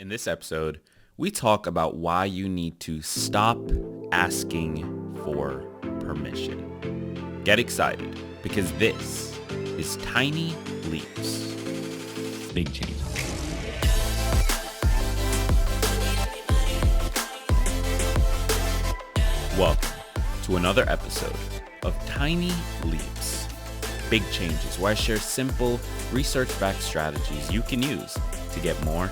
In this episode, we talk about why you need to stop asking for permission. Get excited because this is Tiny Leaps, Big Changes. Welcome to another episode of Tiny Leaps, Big Changes, where I share simple, research-backed strategies you can use to get more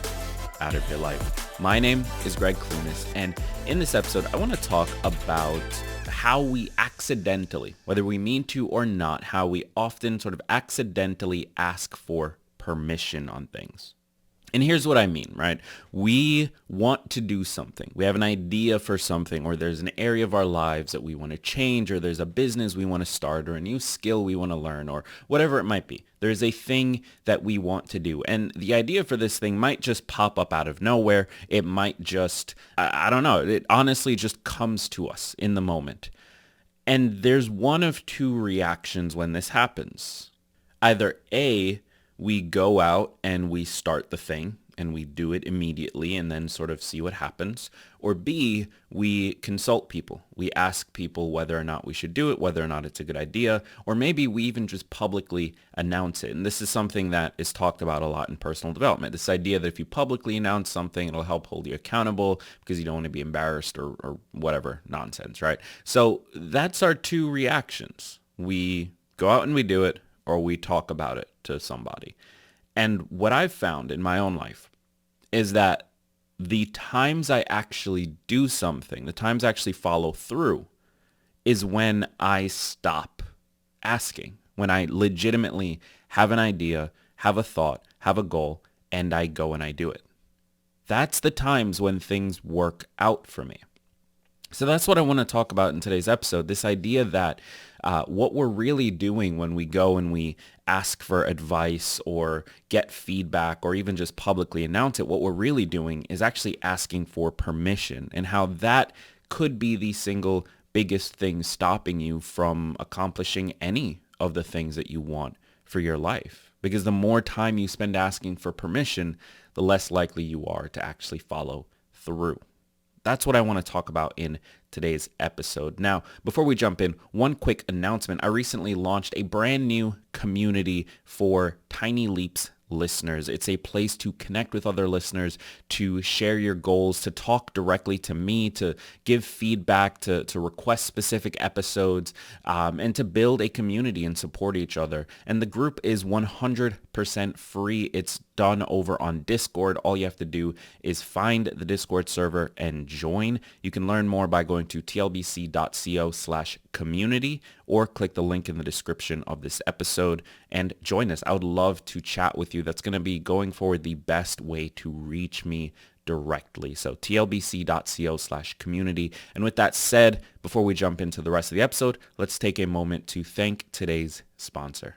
out of your life. My name is Gregg Clunis, and in this episode, I want to talk about how we accidentally, whether we mean to or not, how we often sort of accidentally ask for permission on things. And here's what I mean, right? We want to do something. We have an idea for something, or there's an area of our lives that we want to change, or there's a business we want to start, or a new skill we want to learn, or whatever it might be. There's a thing that we want to do. And the idea for this thing might just pop up out of nowhere. It might just, I don't know, it honestly just comes to us in the moment. And there's one of two reactions when this happens. Either A, we go out and we start the thing and we do it immediately and then sort of see what happens. Or B, we consult people. We ask people whether or not we should do it, whether or not it's a good idea, or maybe we even just publicly announce it. And this is something that is talked about a lot in personal development. This idea that if you publicly announce something, it'll help hold you accountable because you don't want to be embarrassed or whatever nonsense, right? So that's our two reactions. We go out and we do it, or we talk about it to somebody. And what I've found in my own life is that the times I actually do something, the times I actually follow through, is when I stop asking, when I legitimately have an idea, have a thought, have a goal, and I go and I do it. That's the times when things work out for me. So that's what I want to talk about in today's episode, this idea that what we're really doing when we go and we ask for advice or get feedback or even just publicly announce it, what we're really doing is actually asking for permission, and how that could be the single biggest thing stopping you from accomplishing any of the things that you want for your life. Because the more time you spend asking for permission, the less likely you are to actually follow through. That's what I want to talk about in today's episode. Now, before we jump in, one quick announcement. I recently launched a brand new community for Tiny Leaps listeners. It's a place to connect with other listeners, to share your goals, to talk directly to me, to give feedback, to request specific episodes, and to build a community and support each other. And the group is 100% free. It's done over on Discord. All you have to do is find the Discord server and join. You can learn more by going to tlbc.co/community or click the link in the description of this episode and join us. I would love to chat with you. That's going to be, going forward, the best way to reach me directly. So tlbc.co/community. And with that said, before we jump into the rest of the episode, let's take a moment to thank today's sponsor.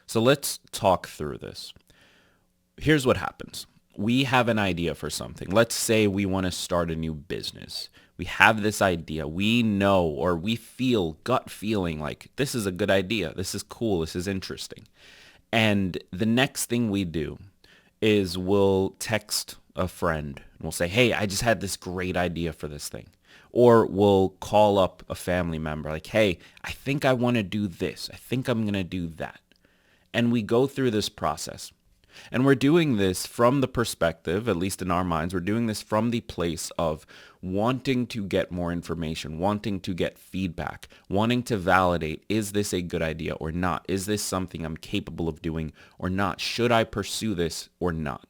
So let's talk through this. Here's what happens. We have an idea for something. Let's say we want to start a new business. We have this idea. We know, or we feel, gut feeling like this is a good idea. This is cool. This is interesting. And the next thing we do is we'll text a friend and we'll say, hey, I just had this great idea for this thing. Or we'll call up a family member like, hey, I think I want to do this. I think I'm going to do that. And we go through this process. And we're doing this from the perspective, at least in our minds, we're doing this from the place of wanting to get more information, wanting to get feedback, wanting to validate, is this a good idea or not? Is this something I'm capable of doing or not? Should I pursue this or not?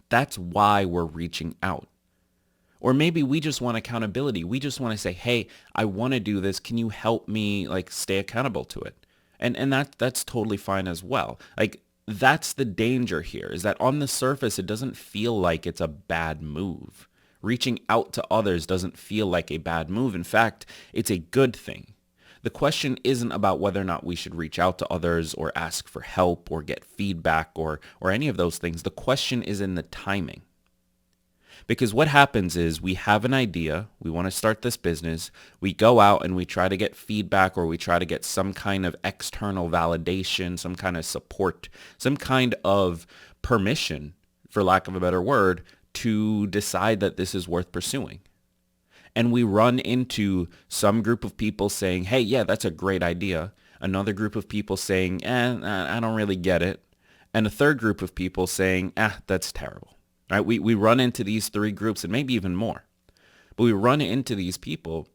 That's why we're reaching out. Or maybe we just want accountability. We just want to say, hey, I want to do this. Can you help me stay accountable to it? And that's totally fine as well. That's the danger here, is that on the surface, it doesn't feel like it's a bad move. Reaching out to others doesn't feel like a bad move. In fact, it's a good thing. The question isn't about whether or not we should reach out to others or ask for help or get feedback or any of those things. The question is in the timing. Because what happens is we have an idea, we want to start this business, we go out and we try to get feedback or we try to get some kind of external validation, some kind of support, some kind of permission, for lack of a better word, to decide that this is worth pursuing. And we run into some group of people saying, hey, yeah, that's a great idea. Another group of people saying, I don't really get it. And a third group of people saying, that's terrible. Right? We run into these three groups and maybe even more. But we run into these people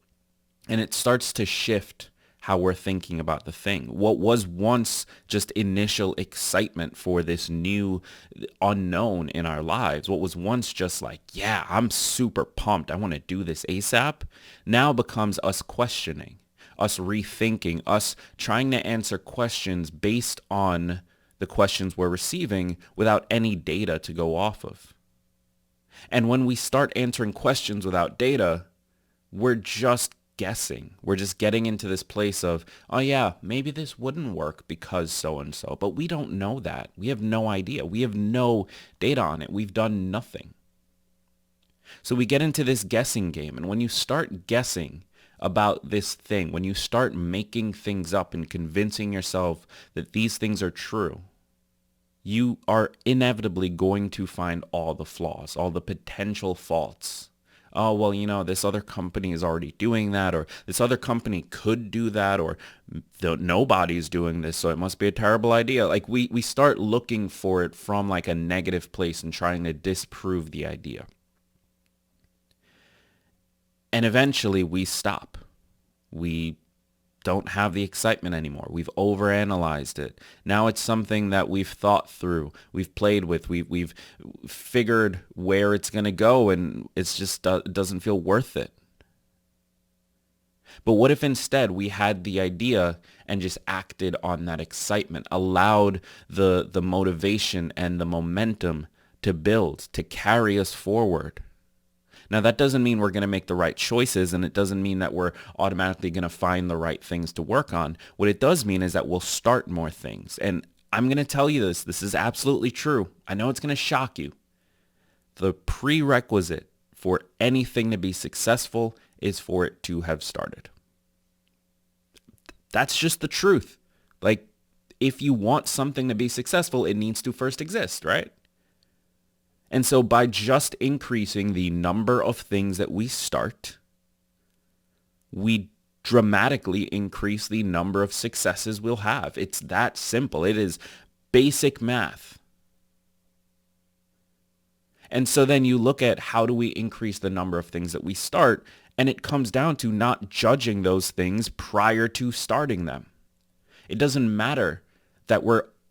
and it starts to shift how we're thinking about the thing. What was once just initial excitement for this new unknown in our lives, what was once just like, yeah, I'm super pumped, I want to do this ASAP, now becomes us questioning, us rethinking, us trying to answer questions based on the questions we're receiving without any data to go off of. And when we start answering questions without data, we're just guessing. We're just getting into this place of, oh yeah, maybe this wouldn't work because so-and-so, but we don't know that. We have no idea. We have no data on it. We've done nothing. So we get into this guessing game. And when you start guessing about this thing, when you start making things up and convincing yourself that these things are true, you are inevitably going to find all the flaws, all the potential faults. Oh, well, this other company is already doing that, or this other company could do that, or nobody's doing this, so it must be a terrible idea. Like we start looking for it from like a negative place and trying to disprove the idea. And eventually we stop. We don't have the excitement anymore. We've overanalyzed it. Now it's something that we've thought through, we've played with, we've figured where it's going to go, and it's just it doesn't feel worth it. But what if instead we had the idea and just acted on that excitement, allowed the motivation and the momentum to build, to carry us forward? Now, that doesn't mean we're going to make the right choices, and it doesn't mean that we're automatically going to find the right things to work on. What it does mean is that we'll start more things. And I'm going to tell you this. This is absolutely true. I know it's going to shock you. The prerequisite for anything to be successful is for it to have started. That's just the truth. Like, if you want something to be successful, it needs to first exist, right? And so by just increasing the number of things that we start, we dramatically increase the number of successes we'll have. It's that simple. It is basic math. And so then you look at how do we increase the number of things that we start, and it comes down to not judging those things prior to starting them. It doesn't matter that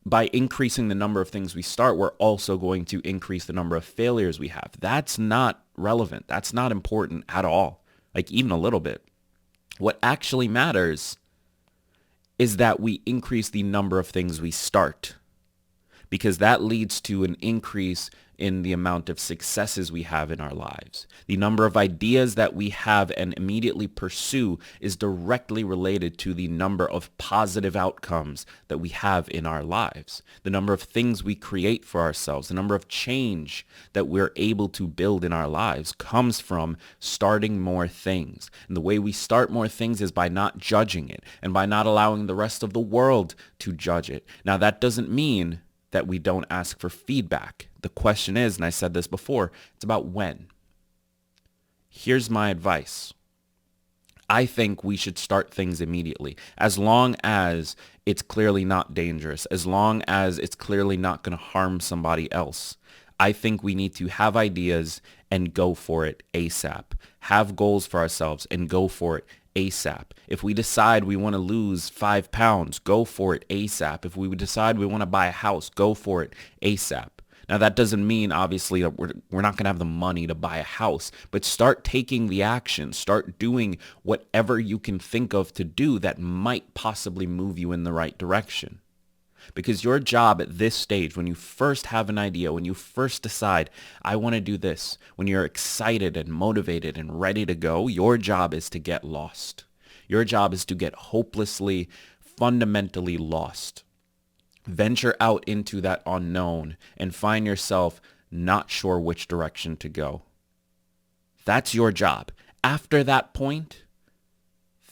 by increasing the number of things we start, we're also going to increase the number of failures we have. That's not relevant. That's not important at all, like even a little bit. What actually matters is that we increase the number of things we start, because that leads to an increase in the amount of successes we have in our lives. The number of ideas that we have and immediately pursue is directly related to the number of positive outcomes that we have in our lives. The number of things we create for ourselves, the number of change that we're able to build in our lives comes from starting more things. And the way we start more things is by not judging it and by not allowing the rest of the world to judge it. Now, that doesn't mean that we don't ask for feedback. The question is, and I said this before, it's about when. Here's my advice. I think we should start things immediately, as long as it's clearly not dangerous, as long as it's clearly not going to harm somebody else. I think we need to have ideas and go for it ASAP. Have goals for ourselves and go for it ASAP. If we decide we want to lose 5 pounds, go for it ASAP. If we decide we want to buy a house, go for it ASAP. Now, that doesn't mean, obviously, that we're not going to have the money to buy a house, but start taking the action. Start doing whatever you can think of to do that might possibly move you in the right direction. Because your job at this stage, when you first have an idea, when you first decide, I want to do this, when you're excited and motivated and ready to go, your job is to get lost. Your job is to get hopelessly, fundamentally lost. Venture out into that unknown and find yourself not sure which direction to go. That's your job. After that point,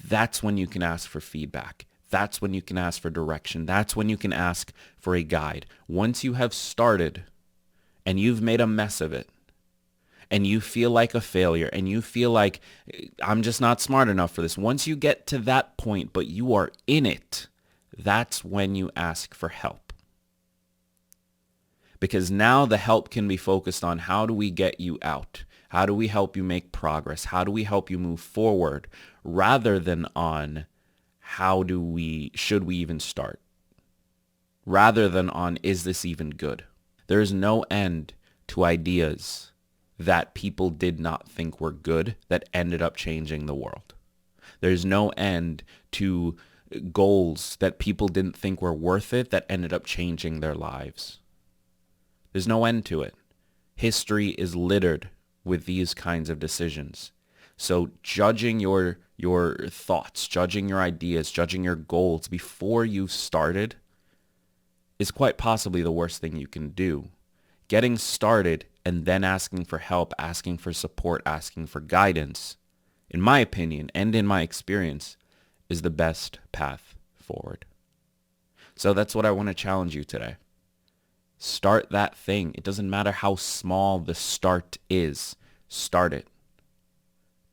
that's when you can ask for feedback. That's when you can ask for direction. That's when you can ask for a guide. Once you have started and you've made a mess of it, and you feel like a failure and you feel like I'm just not smart enough for this, once you get to that point, but you are in it, that's when you ask for help. Because now the help can be focused on how do we get you out? How do we help you make progress? How do we help you move forward? Rather than on should we even start? Rather than on, is this even good? There is no end to ideas that people did not think were good that ended up changing the world. There's no end to goals that people didn't think were worth it that ended up changing their lives. There's no end to it. History is littered with these kinds of decisions. So judging your thoughts, judging your ideas, judging your goals before you've started is quite possibly the worst thing you can do. Getting started and then asking for help, asking for support, asking for guidance, in my opinion and in my experience, is the best path forward. So that's what I want to challenge you today. Start that thing. It doesn't matter how small the start is. Start it.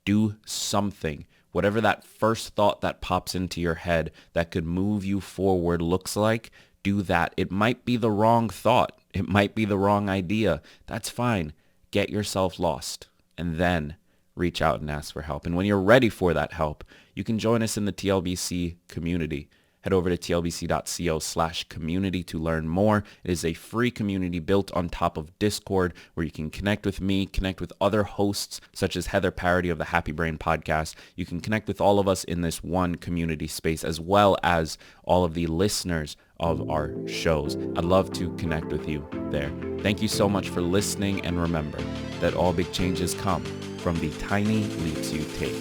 Do something. Whatever that first thought that pops into your head that could move you forward looks like, do that. It might be the wrong thought. It might be the wrong idea. That's fine. Get yourself lost and then reach out and ask for help. And when you're ready for that help, you can join us in the TLBC community. Head over to tlbc.co/community to learn more. It is a free community built on top of Discord where you can connect with me, connect with other hosts such as Heather Parody of the Happy Brain podcast. You can connect with all of us in this one community space as well as all of the listeners of our shows. I'd love to connect with you there. Thank you so much for listening, and remember that all big changes come from the tiny leaps you take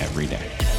every day.